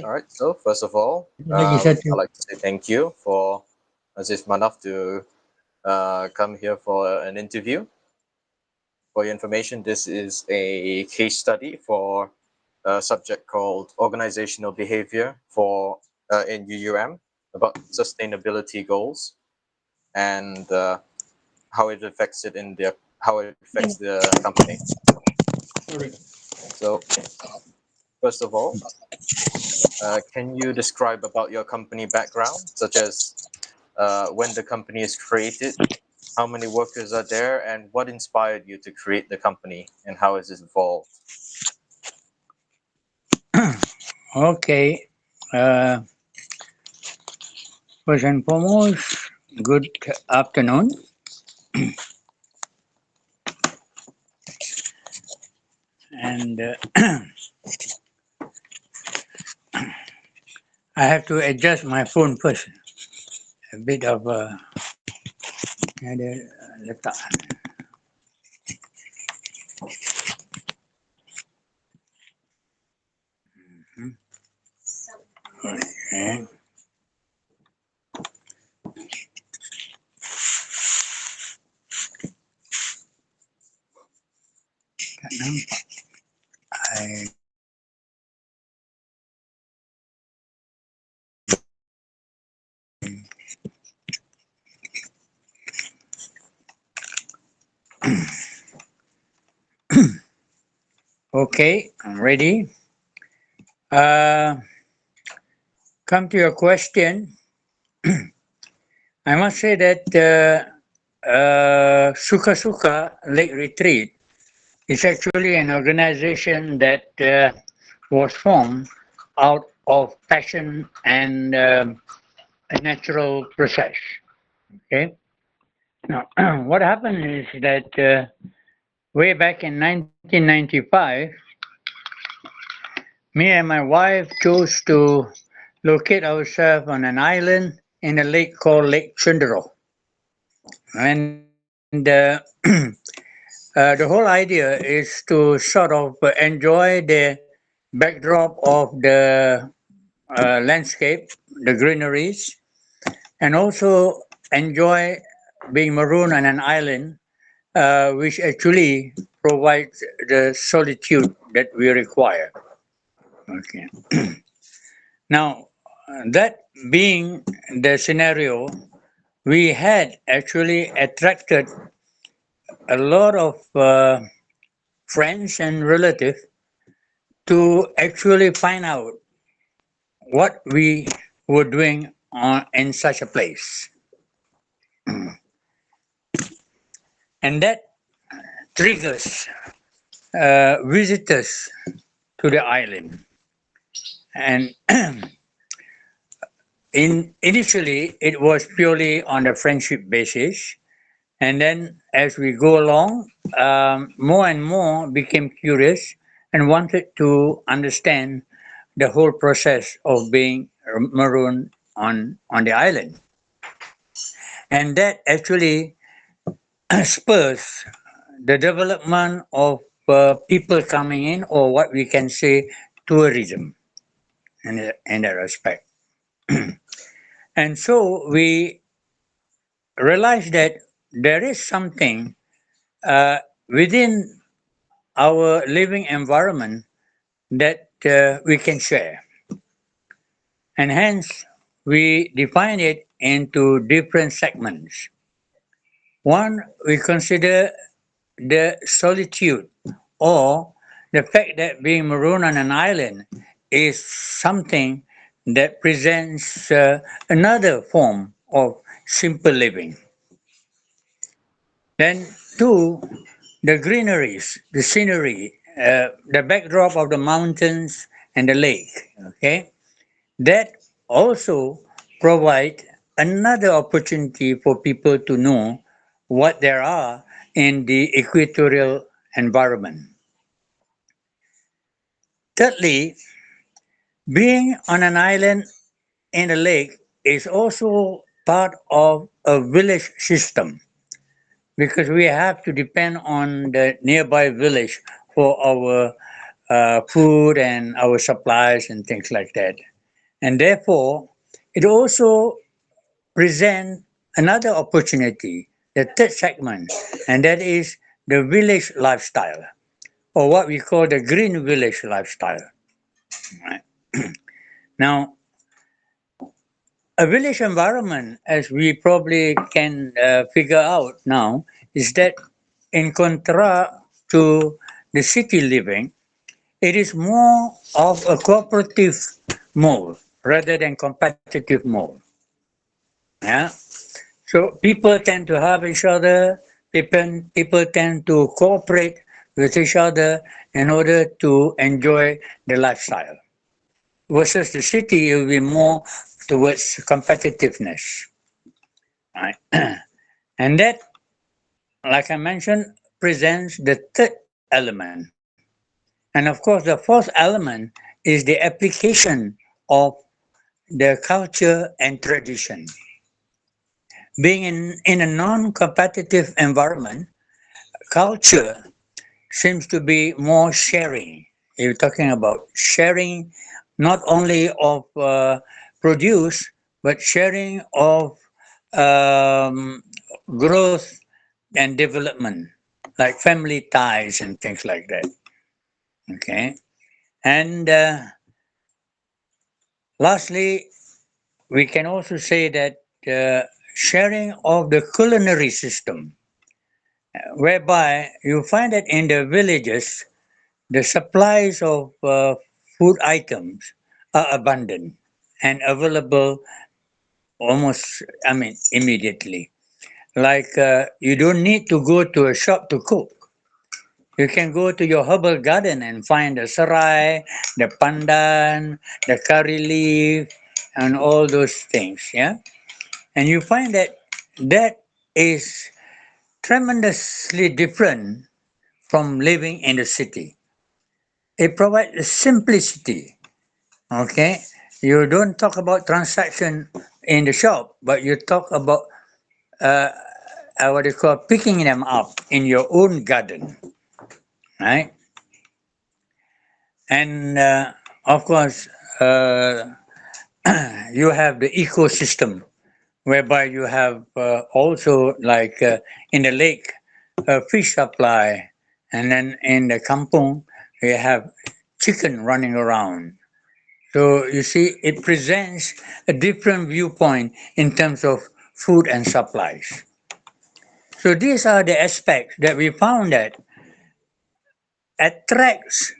All right. So first of all, Lagi satu. I'd like to say thank you for Aziz Manaf to come here for an interview. For your information, this is a case study for a subject called organizational behavior for in UUM about sustainability goals and how it affects it in the how it affects the company. So first of all, can you describe about your company background, such as when the company is created, how many workers are there, and what inspired you to create the company, and how has it evolved? Okay. Uh, First and foremost, good afternoon. And I have to adjust my phone first. A bit of ada letak. Okay. Tak nampak. I Okay, I'm ready. Come to your question. I must say that Sukasuka Lake Retreat is actually an organization that was formed out of passion and a natural process. Okay. Now, what happened is that way back in 1995, me and my wife chose to locate ourselves on an island in a lake called Lake Chundro. And the whole idea is to sort of enjoy the backdrop of the landscape, the greeneries, and also enjoy being marooned on an island, which actually provides the solitude that we require. Okay. Now, that being the scenario, we had actually attracted a lot of friends and relatives to actually find out what we were doing in such a place. And that triggers visitors to the island. And initially, it was purely on a friendship basis. And then as we go along, more and more became curious and wanted to understand the whole process of being marooned on the island. And that actually spurs the development of people coming in, or what we can say tourism in that respect. And so we realized that there is something within our living environment that we can share. And hence, we define it into different segments. One, we consider the solitude, or the fact that being marooned on an island is something that presents another form of simple living. Then, two, the greeneries, the scenery, the backdrop of the mountains and the lake. Okay, that also provide another opportunity for people to know what there are in the equatorial environment. Thirdly, being on an island in a lake is also part of a village system, because we have to depend on the nearby village for our food and our supplies and things like that. And therefore, it also presents another opportunity, the third segment, and that is the village lifestyle, or what we call the green village lifestyle. Right? Now, a village environment, as we probably can figure out now, is that in contrast to the city living, it is more of a cooperative mode rather than competitive mode. Yeah. So people tend to help each other. People tend to cooperate with each other in order to enjoy the lifestyle. Versus the city, it will be more towards competitiveness. Right? And that, like I mentioned, presents the third element. And of course, the fourth element is the application of the culture and tradition. Being in a non competitive environment, culture seems to be more sharing. You're talking about sharing not only of produce, but sharing of um, growth and development, like family ties and things like that. Okay. And lastly, we can also say that sharing of the culinary system, whereby you find that in the villages, the supplies of food items are abundant and available almost, I mean, immediately. Like you don't need to go to a shop to cook. You can go to your herbal garden and find the sarai, the pandan, the curry leaf, and all those things. Yeah, and you find that that is tremendously different from living in the city. It provides a simplicity. Okay, you don't talk about transaction in the shop, but you talk about uh, what they call picking them up in your own garden, right? And of course, uh, you have the ecosystem whereby you have also like in the lake fish supply, and then in the kampung you have chicken running around. So you see, it presents a different viewpoint in terms of food and supplies. So these are the aspects that we found that attracts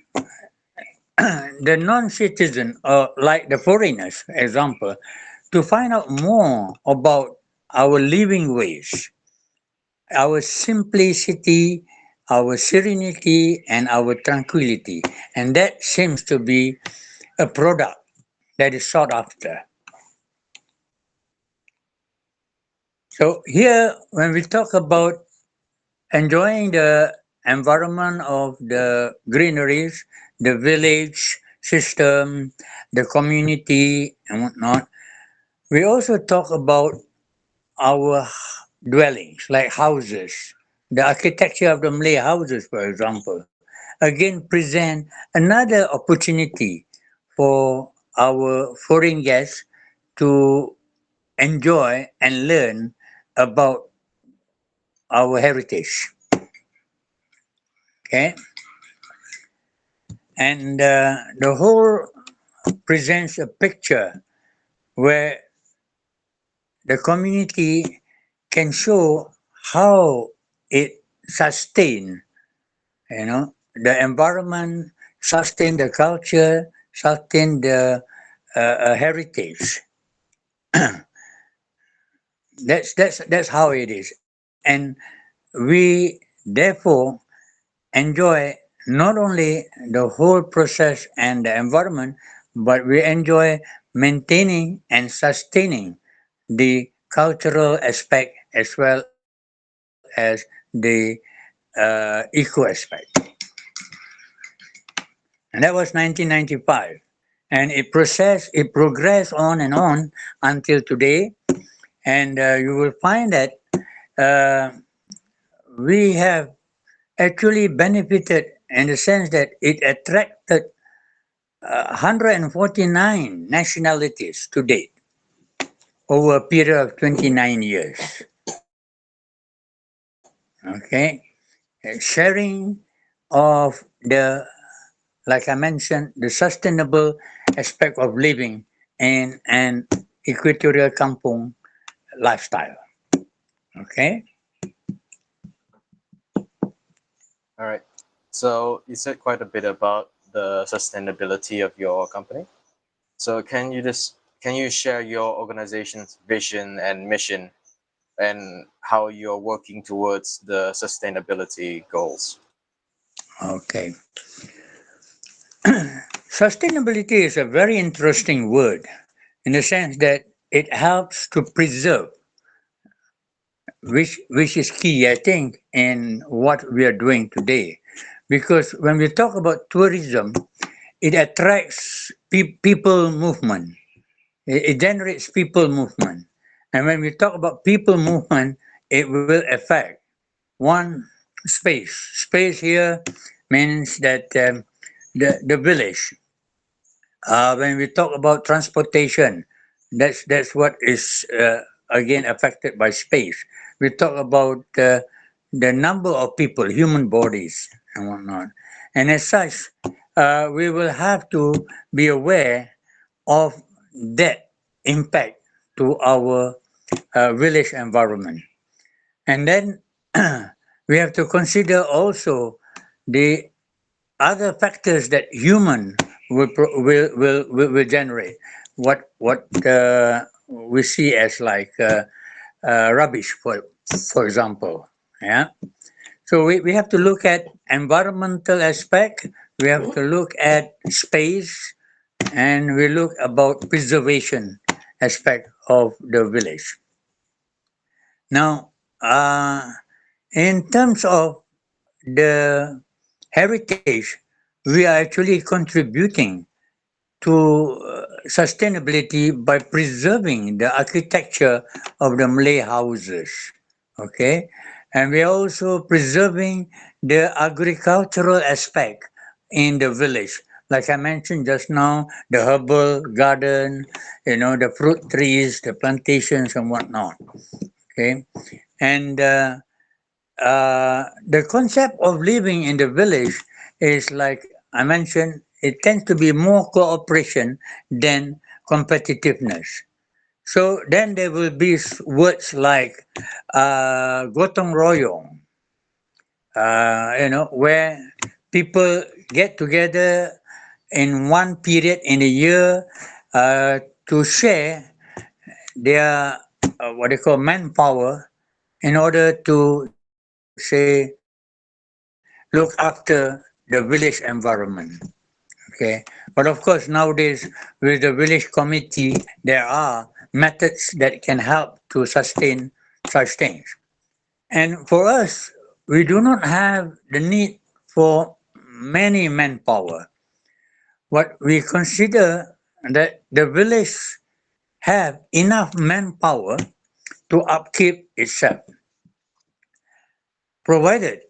the non-citizen, or like the foreigners, example, to find out more about our living ways, our simplicity, our serenity, and our tranquility. And that seems to be a product that is sought after. So here, when we talk about enjoying the environment of the greeneries, the village system, the community, and whatnot, we also talk about our dwellings, like houses. The architecture of the Malay houses, for example, again present another opportunity for our foreign guests to enjoy and learn about our heritage. Okay, and the whole presents a picture where the community can show how it sustain, the environment, sustain the culture, sustain the heritage. That's how it is, and we therefore enjoy not only the whole process and the environment, but we enjoy maintaining and sustaining the cultural aspect as well as the eco aspect. And that was 1995. And it progressed on until today. And you will find that uh, we have actually benefited in the sense that it attracted 149 nationalities to date over a period of 29 years. Okay, sharing of the, like I mentioned, the sustainable aspect of living in an equatorial kampung lifestyle. Okay. All right. So you said quite a bit about the sustainability of your company. So can you share your organization's vision and mission and how you're working towards the sustainability goals? Okay. Sustainability is a very interesting word in the sense that it helps to preserve, which is key, I think, in what we are doing today. Because when we talk about tourism, it attracts people movement. It generates people movement. And when we talk about people movement, it will affect one space. Space here means that the village. When we talk about transportation, that's what is again affected by space. We talk about the number of people, human bodies, and whatnot. And as such, we will have to be aware of that impact to our village environment. And then we have to consider also the other factors that human will generate. What we see as like rubbish, for example. Yeah. So we have to look at environmental aspect. We have to look at space, and we look about preservation aspect of the village. Now, in terms of the heritage, we are actually contributing to sustainability by preserving the architecture of the Malay houses. Okay, and we are also preserving the agricultural aspect in the village. Like I mentioned just now, the herbal garden, the fruit trees, the plantations, and whatnot. Okay, and the concept of living in the village is like I mentioned, it tends to be more cooperation than competitiveness. So then there will be words like gotong royong, where people get together in one period in a year to share their what they call manpower in order to say look after the village environment. Okay, but of course nowadays with the village committee there are methods that can help to sustain such things. And for us, we do not have the need for many manpower. What we consider that the village have enough manpower to upkeep itself, provided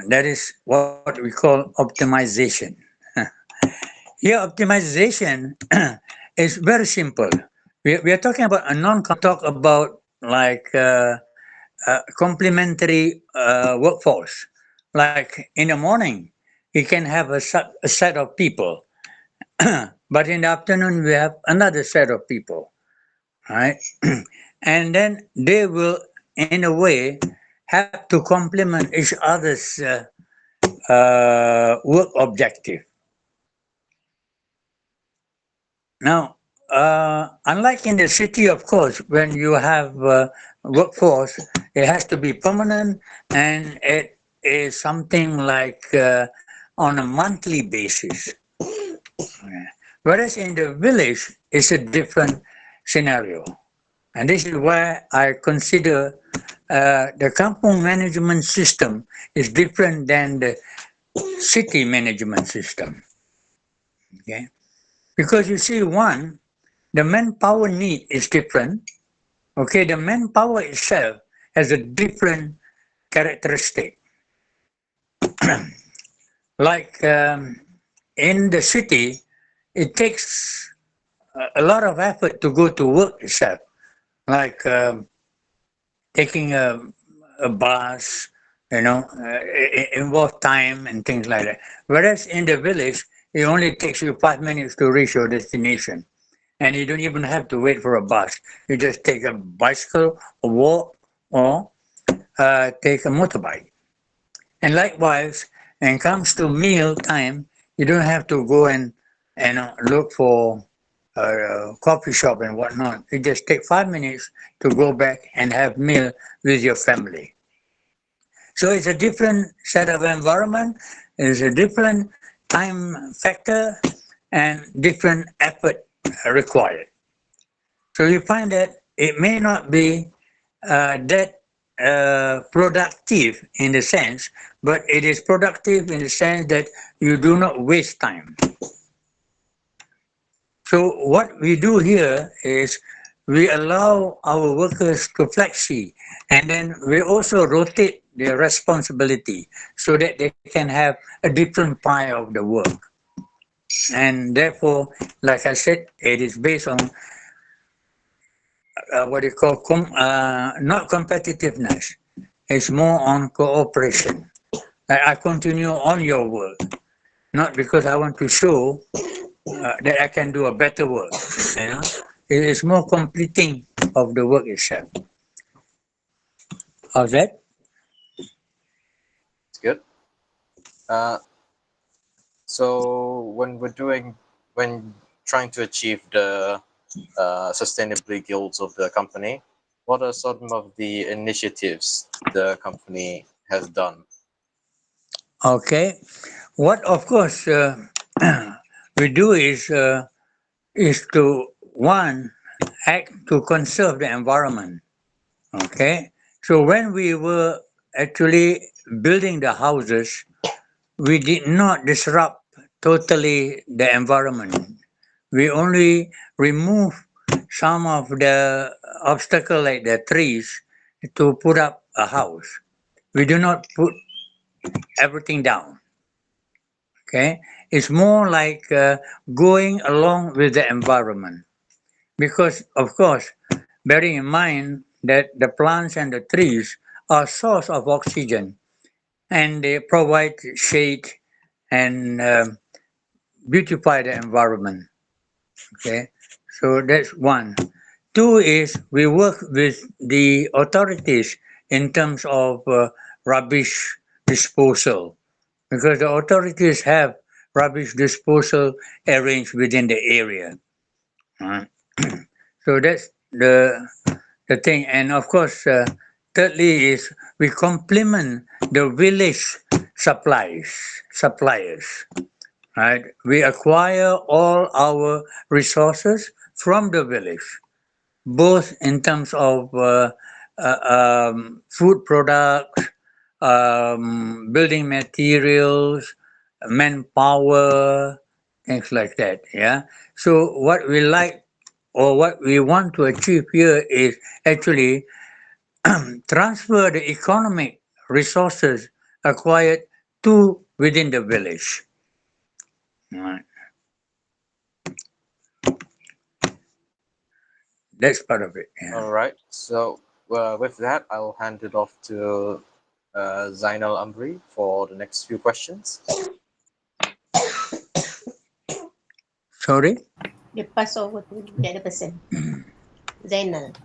that is what we call optimization. Here, optimization is very simple. We are talking about a talk about like complementary workforce. Like in the morning, you can have a set of people, but in the afternoon, we have another set of people, right? And then they will, in a way, have to complement each other's work objective. Now, unlike in the city, of course, when you have workforce, it has to be permanent and it is something like on a monthly basis. Whereas in the village, it's a different scenario. And this is why I consider the kampung management system is different than the city management system. Okay? Because you see, one, the manpower need is different. Okay, the manpower itself has a different characteristic. Like in the city, it takes a lot of effort to go to work itself, like taking a bus, it involves time and things like that. Whereas in the village, it only takes you 5 minutes to reach your destination. And you don't even have to wait for a bus. You just take a bicycle, or walk, or take a motorbike. And likewise, when it comes to meal time, you don't have to go and look for a coffee shop and whatnot. You just take 5 minutes to go back and have meal with your family. So it's a different set of environment, it's a different time factor, and different effort required. So you find that it may not be that productive in the sense, but it is productive in the sense that you do not waste time. So what we do here is we allow our workers to flexi, and then we also rotate their responsibility so that they can have a different pie of the work. And therefore, like I said, it is based on what you call not competitiveness. It's more on cooperation. I continue on your work, not because I want to show that I can do a better work. You know, it is more completing of the work itself. How's that? It's good. Uh, so when trying to achieve the sustainability goals of the company, what are some of the initiatives the company has done? Okay. What of course we do is to one act to conserve the environment. Okay. So when we were actually building the houses, we did not disrupt totally the environment. We only remove some of the obstacle like the trees to put up a house. We do not put everything down. Okay, it's more like going along with the environment because, of course, bearing in mind that the plants and the trees are source of oxygen and they provide shade and beautify the environment. Okay, so that's one. Two is we work with the authorities in terms of rubbish disposal because the authorities have rubbish disposal arranged within the area. Uh, so that's the thing, and of course, thirdly is we complement the village suppliers. Right, we acquire all our resources from the village, both in terms of food products, building materials, manpower, things like that. Yeah. So what we like or what we want to achieve here is actually transfer the economic resources acquired to within the village. Right. That's part of it. Yeah. All right. So with that, I'll hand it off to ZAINAL AMRI for the next few questions. Sorry. You pass over to the other person. Zainal.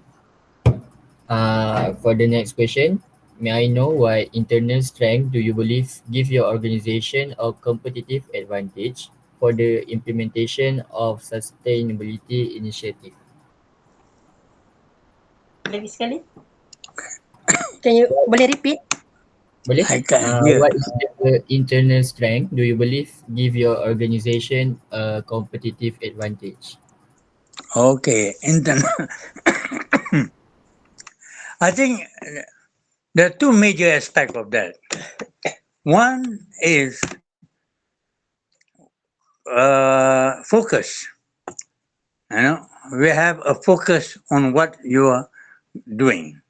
For the next question, may I know why internal strength do you believe give your organization a competitive advantage for the implementation of sustainability initiative? Lagi sekali. Can you boleh repeat? Boleh? I can hear. What is the internal strength do you believe give your organization a competitive advantage? Okay. I think there are two major aspects of that. One is focus. You know, we have a focus on what you are doing.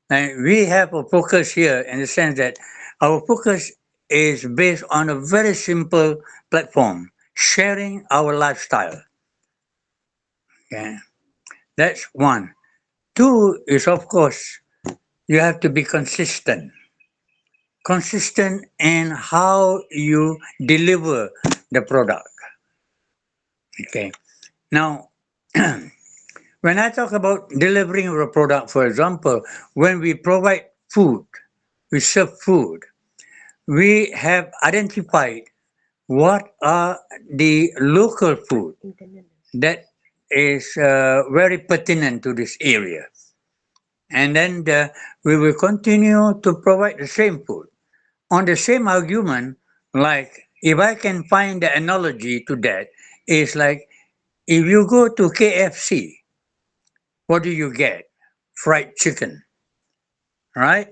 And we have a focus here in the sense that our focus is based on a very simple platform, sharing our lifestyle. Okay? That's one. Two is, of course, you have to be consistent. Consistent in how you deliver the product. Okay. Now, when I talk about delivering a product, for example, when we provide food, we serve food, we have identified what are the local food that is very pertinent to this area. And then we will continue to provide the same food. On the same argument, like if I can find the analogy to that, is like if you go to KFC, what do you get? Fried chicken, right?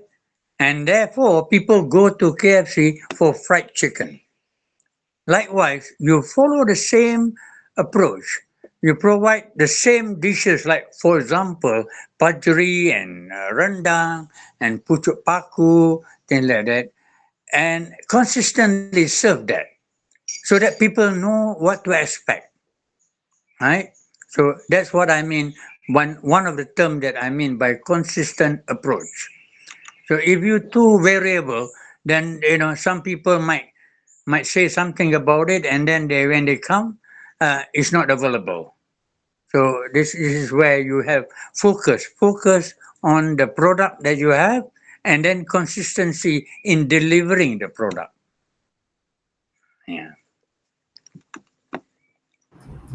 And therefore, people go to KFC for fried chicken. Likewise, you follow the same approach. You provide the same dishes, like, for example, pajri and rendang and pucuk paku, things like that, and consistently serve that so that people know what to expect, right? So that's what I mean. One of the terms that I mean by consistent approach. So if you too variable, then some people might say something about it, and then when they come, it's not available. So this is where you have focus on the product that you have, and then consistency in delivering the product. Yeah.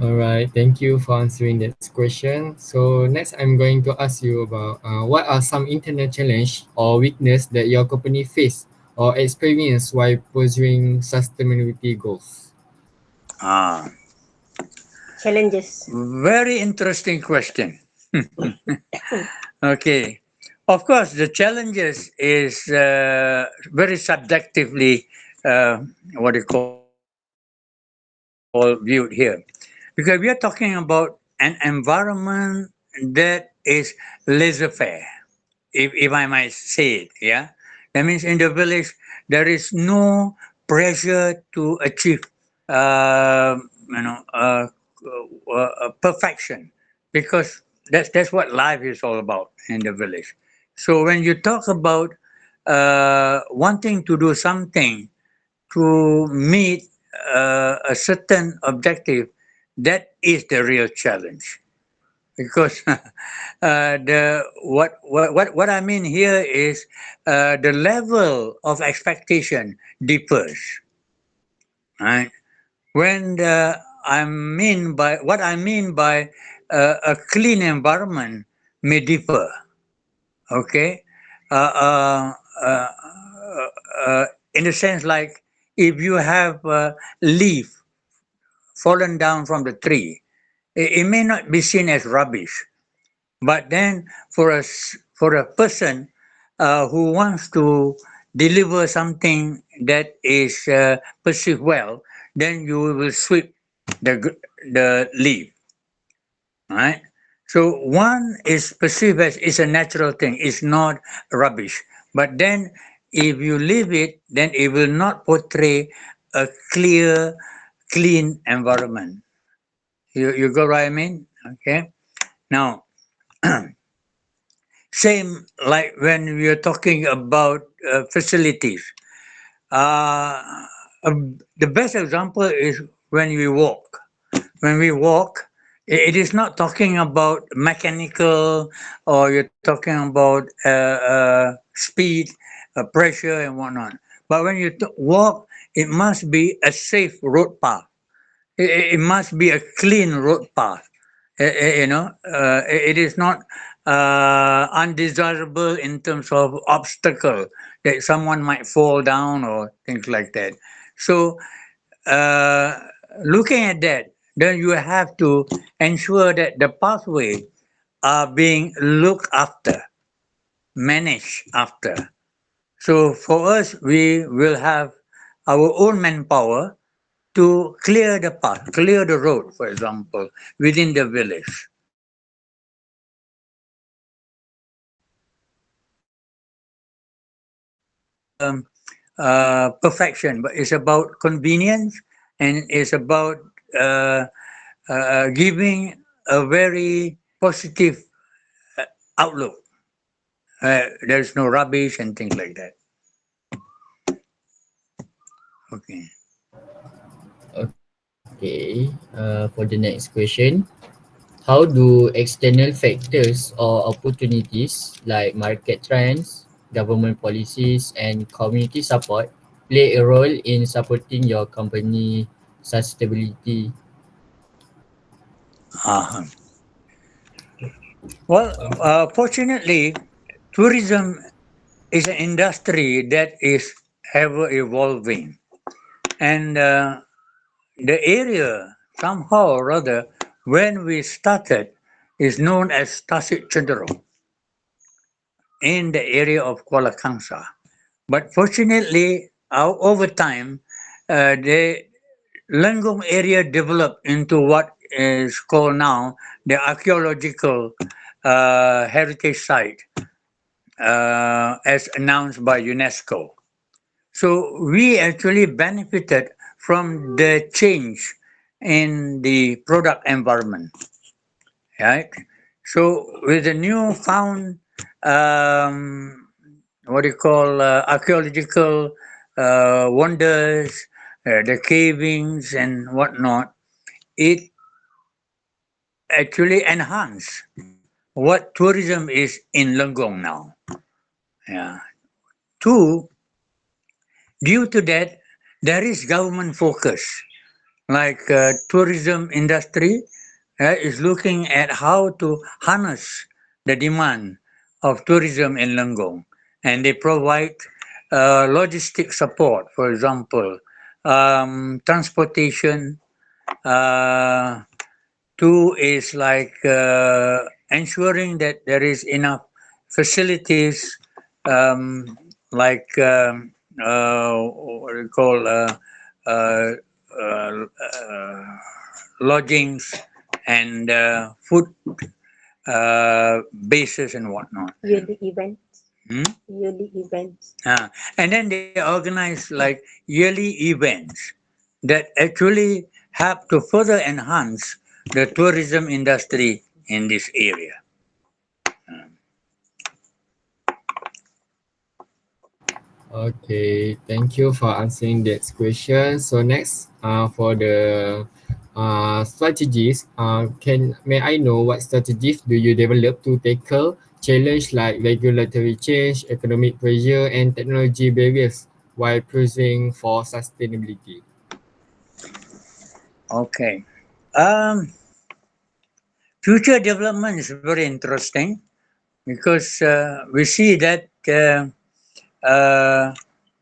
All right, thank you for answering that question. So next, I'm going to ask you about what are some internal challenge or weakness that your company face or experience while pursuing sustainability goals? Ah, Challenges. very interesting question. Okay. Of course, the challenges is very subjectively what you call viewed here, because we are talking about an environment that is laissez-faire, if I might say it. Yeah, that means in the village there is no pressure to achieve, uh, you know, uh, perfection, because that's what life is all about in the village. So when you talk about wanting to do something to meet a certain objective, that is the real challenge. Because what I mean here is the level of expectation differs, right? When what I mean by a clean environment may differ. Okay, uh, uh, uh, in the sense like if you have a leaf fallen down from the tree, it may not be seen as rubbish, but then for a person who wants to deliver something that is perceived well, then you will sweep the leaf, right? So one is perceived as is a natural thing, it's not rubbish. But then if you leave it, then it will not portray a clear, clean environment. You got what I mean? Okay. Now, same like when we are talking about facilities. The best example is when we walk. When we walk, it is not talking about mechanical, or you're talking about speed, pressure, and whatnot. But when you walk, it must be a safe road path. It must be a clean road path. It is not undesirable in terms of obstacle that someone might fall down or things like that. So, uh, looking at that, then you have to ensure that the pathway are being looked after, managed after. So for us, we will have our own manpower to clear the path, clear the road, for example, within the village. perfection, but it's about convenience, and it's about uh, giving a very positive outlook. There's no rubbish and things like that. Okay. Okay, for the next question, how do external factors or opportunities like market trends, government policies, and community support play a role in supporting your company sustainability? Uh-huh. Well, fortunately, tourism is an industry that is ever evolving, and the area somehow or other when we started is known as Tasik Cenderung in the area of Kuala Kangsar. But fortunately, over time, the Lenggong area developed into what is called now the archaeological heritage site, as announced by UNESCO. So we actually benefited from the change in the product environment, right? So with the newfound what do you call archaeological wonders, the cavings and whatnot, it actually enhanced what tourism is in Lenggong now. Yeah. Two, due to that, there is government focus. Like tourism industry is looking at how to harness the demand of tourism in Lenggong, and they provide logistic support, for example, transportation. Uh, Two is like ensuring that there is enough facilities, um, like what do you call uh, uh, uh, lodgings and food bases and whatnot. Yearly events. Hmm? Yearly events. And then they organize like yearly events that actually help to further enhance the tourism industry in this area. Okay, thank you for answering that question. So next, for the strategies, may I know what strategies do you develop to tackle challenge like regulatory change, economic pressure, and technology barriers while pursuing for sustainability? Okay. Um, Future development is very interesting because we see that uh,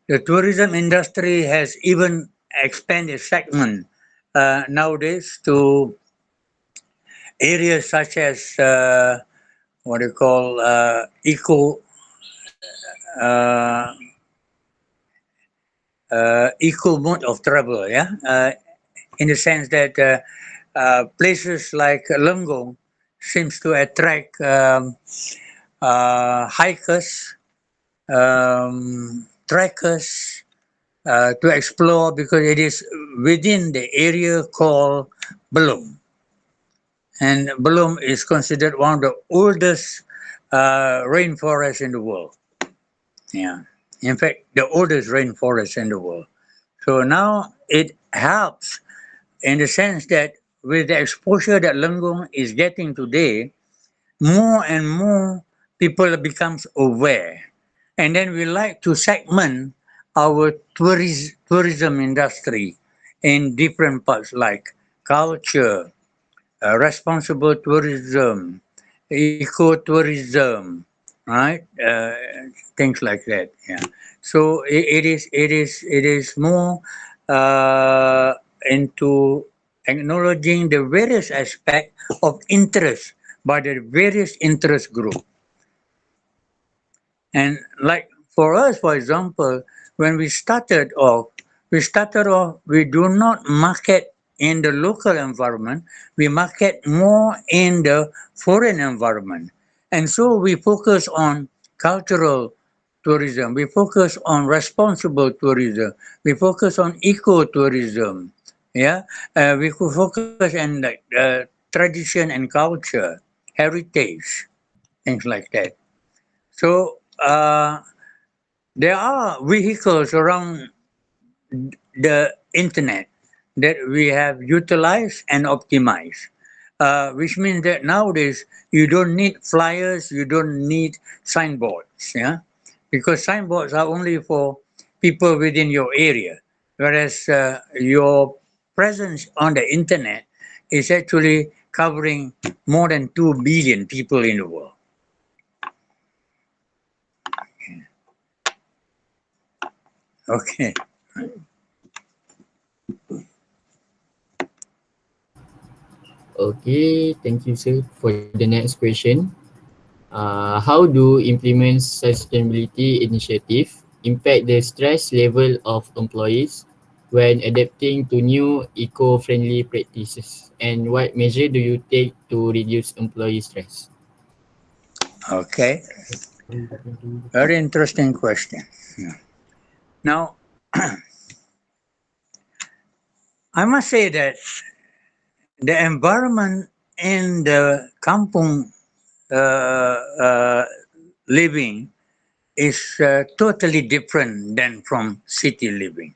the tourism industry has even expanded segment nowadays to areas such as what do you call uh, eco mode of travel, yeah, in the sense that places like Lenggong seems to attract hikers, trekkers to explore because it is within the area called Belum. And Belum is considered one of the oldest rainforests in the world. Yeah. In fact, the oldest rainforest in the world. So now it helps in the sense that with the exposure that Lenggong is getting today, more and more people becomes aware. And then we like to segment our tourism industry in different parts like culture, responsible tourism, ecotourism, right? Things like that. Yeah. So it is more into acknowledging the various aspects of interest by the various interest group. And like for us, for example, when we do not market in the local environment, we market more in the foreign environment. And so we focus on cultural tourism. We focus on responsible tourism. We focus on eco-tourism. Yeah, we could focus on like tradition and culture, heritage, things like that. So there are vehicles around the internet that we have utilized and optimized, which means that nowadays you don't need flyers, you don't need signboards, yeah, because signboards are only for people within your area, whereas your presence on the internet is actually covering more than 2 billion people in the world. Okay. Okay, thank you, sir. For the next question, how do implement sustainability initiative impact the stress level of employees when adapting to new eco-friendly practices? And what measure do you take to reduce employee stress? Okay. Very interesting question. Yeah. Now, I must say that the environment in the kampung living is totally different than from city living.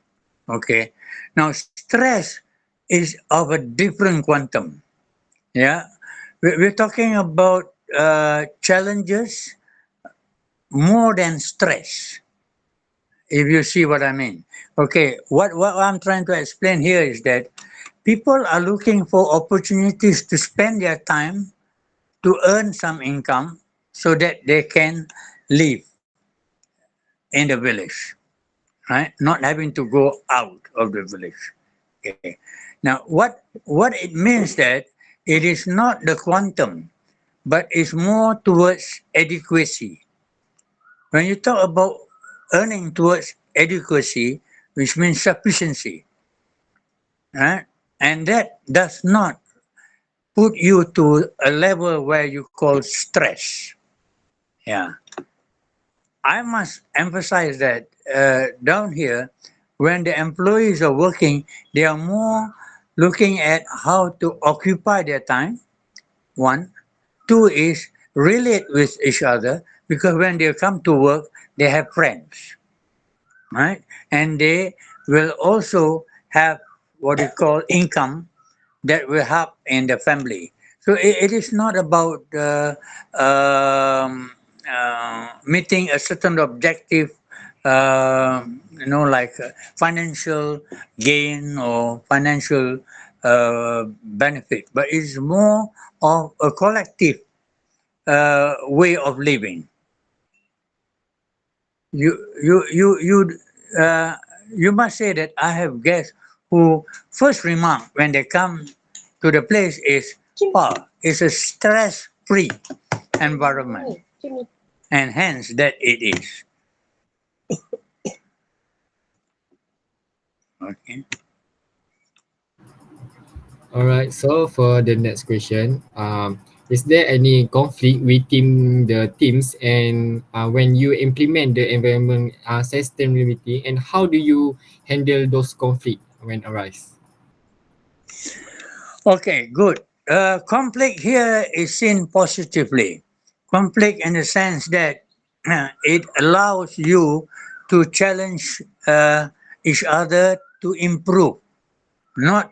Okay. Now, stress is of a different quantum. Yeah. We're talking about challenges more than stress, if you see what I mean. Okay. What I'm trying to explain here is that people are looking for opportunities to spend their time to earn some income so that they can live in the village, right? Not having to go out of the village. Okay. Now, what it means that it is not the quantum, but it's more towards adequacy. When you talk about earning towards adequacy, which means sufficiency, right? And that does not put you to a level where you call stress. Yeah. I must emphasize that down here, when the employees are working, they are more looking at how to occupy their time. One. Two is relate with each other because when they come to work, they have friends, right? And they will also have what we call income that will help in the family. So it is not about meeting a certain objective, like financial gain or financial benefit, but it's more of a collective way of living. You you you you you must say that I have guests who first remark when they come to the place is, "Wow, it's a stress-free environment," and hence that it is. Okay. All right. So for the next question, is there any conflict within the teams, and when you implement the environment sustainability, and how do you handle those conflict when arise? Okay, good. Conflict here is seen positively. Conflict in the sense that it allows you to challenge each other to improve, not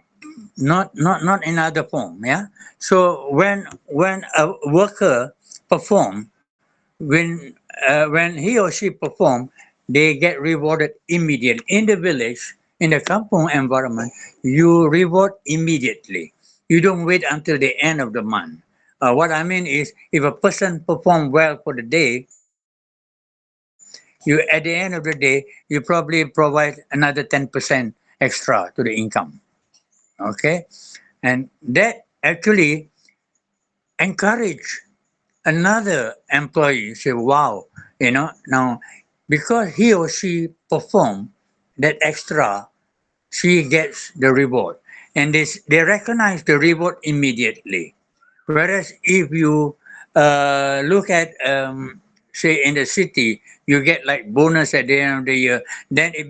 not in other form. Yeah. So when a worker perform, when he or she perform, they get rewarded immediately in the village, in the kampung environment. You reward immediately. You don't wait until the end of the month. What I mean is, if a person perform well for the day, you at the end of the day you probably provide another 10% extra to the income. Okay, and that actually encourage another employee say, wow, now because he or she perform that extra, she gets the reward. And they recognize the reward immediately. Whereas if you look at say in the city, you get like bonus at the end of the year, then it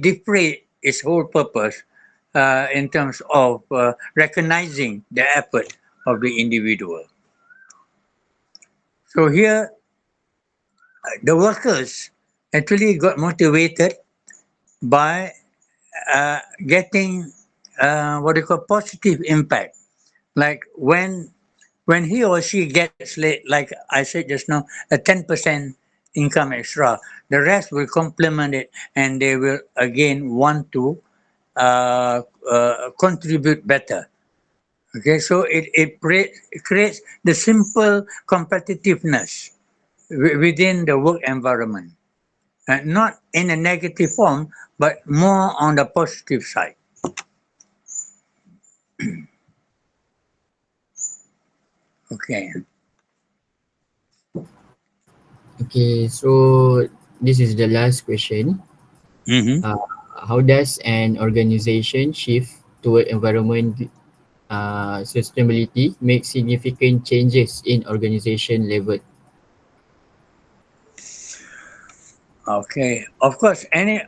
defeats its whole purpose in terms of recognizing the effort of the individual. So here, the workers actually got motivated by getting what you call positive impact. Like when he or she gets like I said just now, a 10% income extra, the rest will complement it, and they will again want to contribute better. Okay, so it creates the simple competitiveness within the work environment, not in a negative form, but more on the positive side. Okay. Okay, so this is the last question. Mm-hmm. Uh, how does an organization shift toward environment sustainability make significant changes in organization level? Okay. Of course, any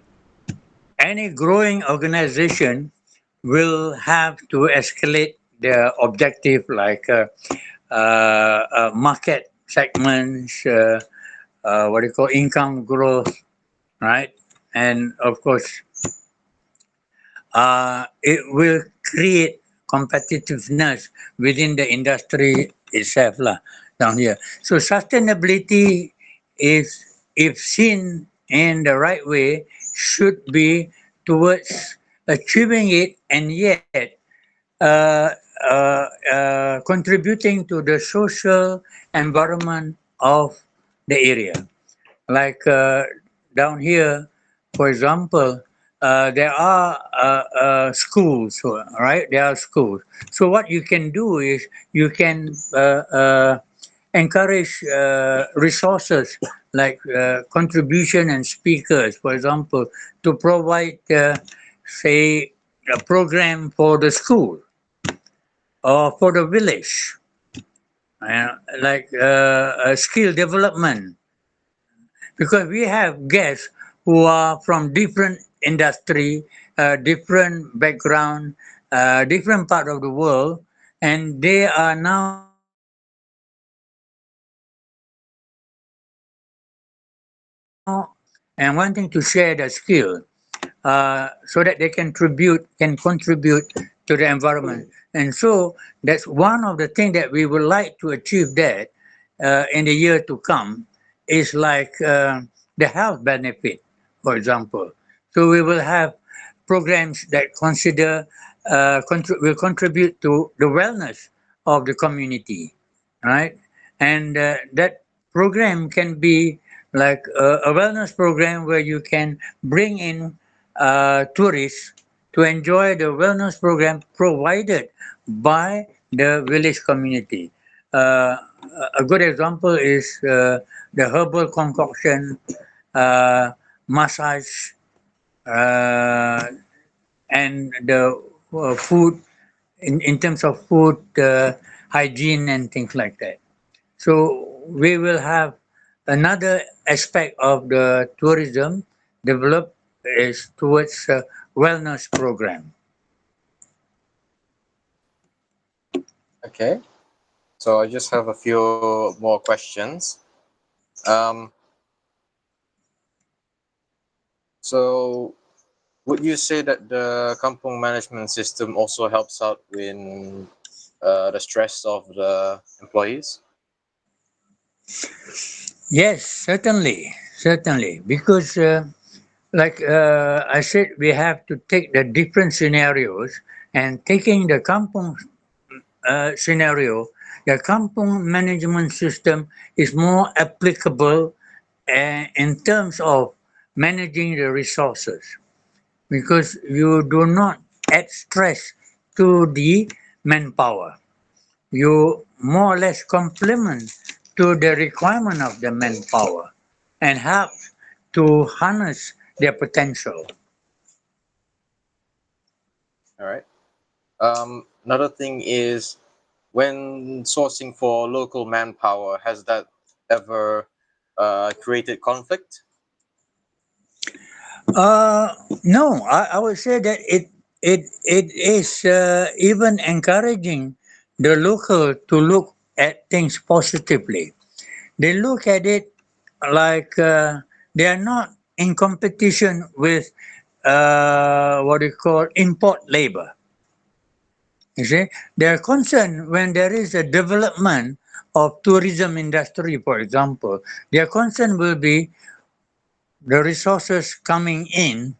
growing organization will have to escalate their objective, like market segments, what do you call income growth, right? And of course, it will create competitiveness within the industry itself lah, down here. So sustainability is, if seen in the right way, should be towards achieving it, and yet contributing to the social environment of the area. Like down here, for example, there are schools, right? There are schools. So what you can do is you can encourage resources like contribution and speakers, for example, to provide, say, a program for the school or for the village, like skill development, because we have guests who are from different industry, different background, different part of the world, and they are now and wanting to share their skill so that they can contribute to the environment. And so that's one of the things that we would like to achieve, that in the year to come, is like the health benefit, for example. So we will have programs that will contribute to the wellness of the community, right? And that program can be like a wellness program where you can bring in tourists to enjoy the wellness program provided by the village community. A good example is the herbal concoction, massage, uh, and the food, in terms of food hygiene and things like that. So we will have another aspect of the tourism developed is towards wellness program. Okay. So I just have a few more questions. Um, so would you say that the kampung management system also helps out in the stress of the employees? Yes, certainly, because like I said, we have to take the different scenarios, and taking the kampung scenario, the kampung management system is more applicable in terms of managing the resources, because you do not add stress to the manpower. You more or less complement to the requirement of the manpower and help to harness their potential. All right. Another thing is when sourcing for local manpower, has that ever created conflict? No, I would say that it is even encouraging the local to look at things positively. They look at it like they are not in competition with what you call import labor. You see, they are concerned when there is a development of tourism industry, for example. Their concern will be the resources coming in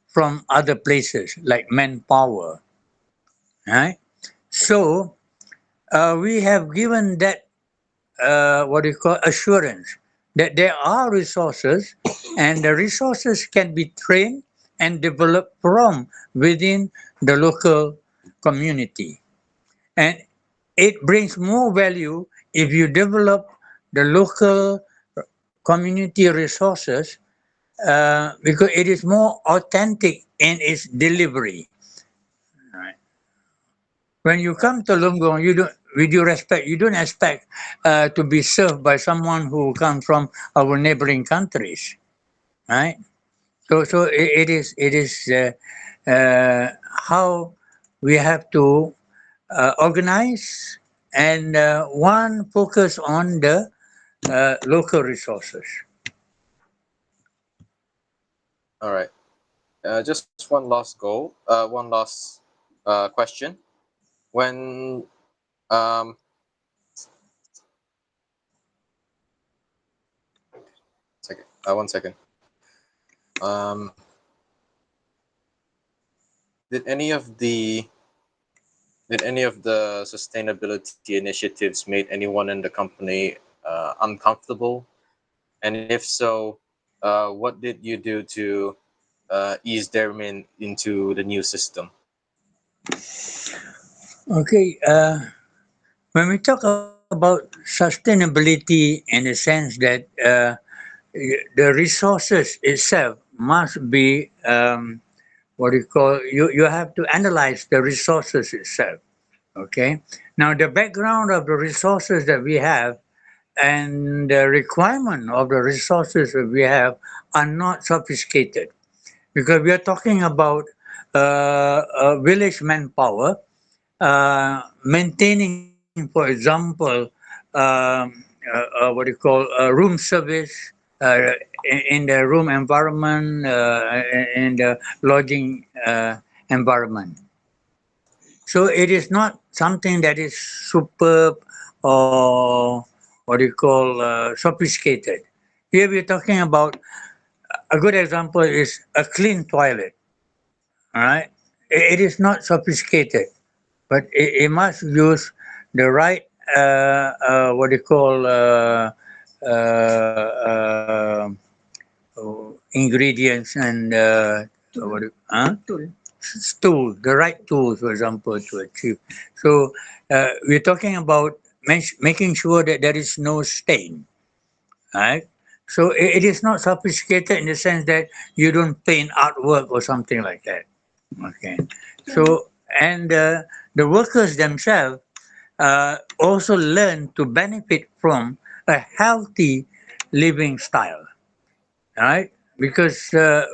from other places like manpower, right? So we have given that what do you call assurance that there are resources and the resources can be trained and developed from within the local community, and it brings more value if you develop the local community resources because it is more authentic in its delivery. Right. When you come to Lunggong, you don't, with due respect, you don't expect to be served by someone who comes from our neighboring countries, right? So it is how we have to organize and one focus on the local resources. All right. Just one last goal. One last question. When second. 1 second. Um, did any of the sustainability initiatives made anyone in the company uncomfortable? And if so, what did you do to ease them into the new system? Okay, when we talk about sustainability in the sense that the resources itself must be what you call you have to analyze the resources itself. Okay, now the background of the resources that we have and the requirement of the resources that we have are not sophisticated because we are talking about village manpower maintaining, for example, what do you call room service in the room environment, in the lodging environment. So it is not something that is superb or what do you call sophisticated. Here we're talking about a good example is a clean toilet. All right, it is not sophisticated, but it must use the right what do you call ingredients and Tool. tools, the right tools, for example, to achieve. So we're talking about making sure that there is no stain, right? So it is not sophisticated in the sense that you don't paint artwork or something like that. Okay. So and the workers themselves also learn to benefit from a healthy living style, right? Because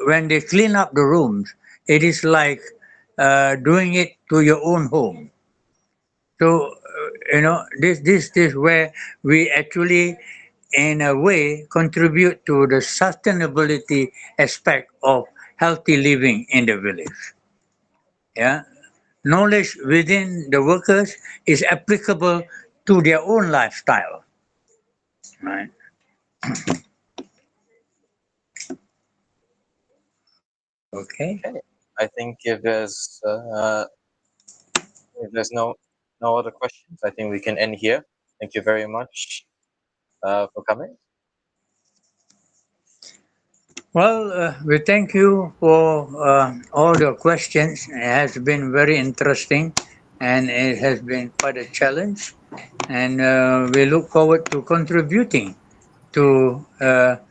when they clean up the rooms, it is like doing it to your own home. So this is where we actually, in a way, contribute to the sustainability aspect of healthy living in the village. Yeah, knowledge within the workers is applicable to their own lifestyle, right? Okay. Okay. I think if there's no other questions, I think we can end here. Thank you very much for coming. Well, we thank you for all your questions. It has been very interesting and it has been quite a challenge. And we look forward to contributing to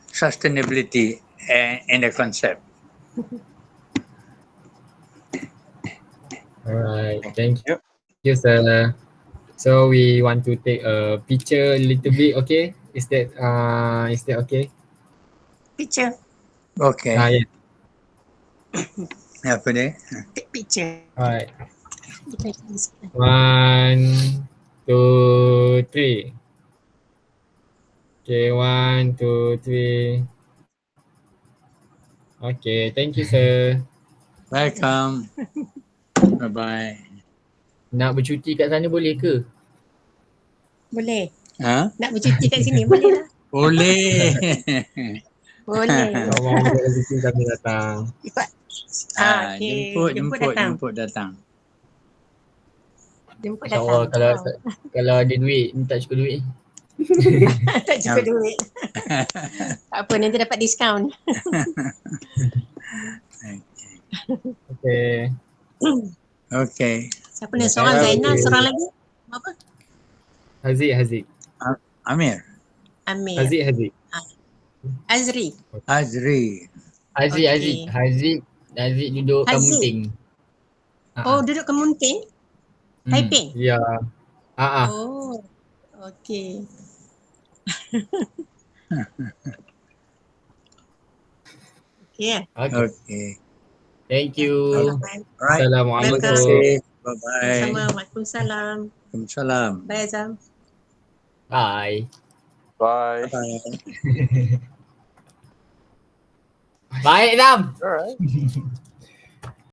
sustainability in the concept. All right. Thank Thank you. you, sir. So we want to take a picture a little bit, okay? Is that okay? Picture. Okay. Yes. Apa dia? Take picture. Alright. Kita akan display. 1, 2, 3. Okay, 1, 2, 3. Okay, thank you, sir. Welcome. Bye-bye. Nak bercuti kat sana boleh ke? Boleh. Ha? Nak bercuti kat sini boleh lah. Boleh. Boleh. Kalau mau ada rezeki kami datang. Ikut. Okey. Jemput datang. Jemput InsyaAllah datang. kalau ada duit, minta cukup duit. Tak cukup duit. Tak apa, nanti dapat diskaun. Okay. Okay. Siapa ni? Seorang Zainal, seorang lagi? Apa? Haziq. Amir. Amir. Haziq. Azri. Azri. Okey. Haziq duduk kat Haziq. Munting. Oh, duduk ke Munting? Taiping? Ya. Oh, okey. Okey. Okay. Thank you. Alright. Assalamualaikum. Terima kasih. Bye-bye. Sama. Waalaikumsalam. Waalaikumsalam. Bye, Azam. Bye. Bye. Bye. Baik, Zam. All right.